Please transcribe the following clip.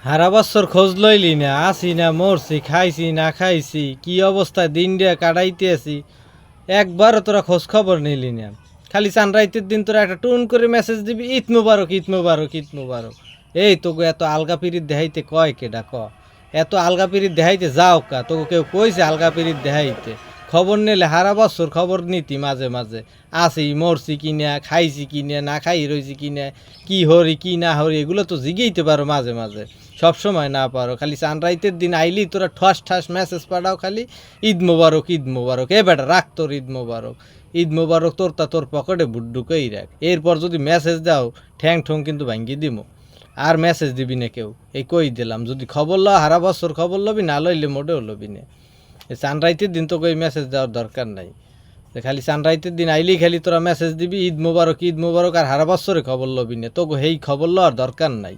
সারা বছর খোঁজ লইলি না, আসি না মরছি, খাইছি না খাইছি, কি অবস্থায় দিন দিয়ে কাটাইতে আছি, একবারও তোরা খোঁজ খবর নিলি না। খালি সানরাইতের দিন তোরা একটা টুন করে মেসেজ দিবি, ঈদ মুবারক ঈদ মুবারক ঈদ মুবারক। এই তোকে এত আলগা পিরিত দেখাইতে কয় কেডা ক? এত আলগা পিরিত দেখাইতে যাও কা? তোকে কেউ কইছে আলগা পিরিত দেখাইতে? খবর নিলে সারা বছর খবর নিতি মাঝে মাঝে, আসি মরছি কিনা, খাইছি কিনা, না খাই রইছি কিনা, কি হরি কি না হরি, এগুলো তো জিগেইতে পারো মাঝে মাঝে, সব সময় না পারো। খালি সানরাইতের দিন আইলি তোরা ঠাস ঠাস মেসেজ পাঠাও খালি, ঈদ মোবারক ঈদ মোবারক। এ বেটা রাখ তোর ঈদ মোবারক, ঈদ মোবারক তোর পকেটে বুট ঢুকেই রাখ। এরপর যদি মেসেজ দাও ঠ্যাং ঠোং কিন্তু ভাঙ্গি দিমো। আর মেসেজ দিবি না কেউ, এই কই দিলাম। যদি খবর ল সারা বছর খবর লবি, না লইলে মোটেও লবি না। এই সানরাইতের দিন তো কই মেসেজ দেওয়ার দরকার নাই। খালি সানরাইতের দিন আইলেই খালি তোরা মেসেজ দিবি ঈদ মোবারক ঈদ মোবারক, আর সারা বছরে খবর লবি না। তোকে হেই খবর লওয়ার দরকার নাই।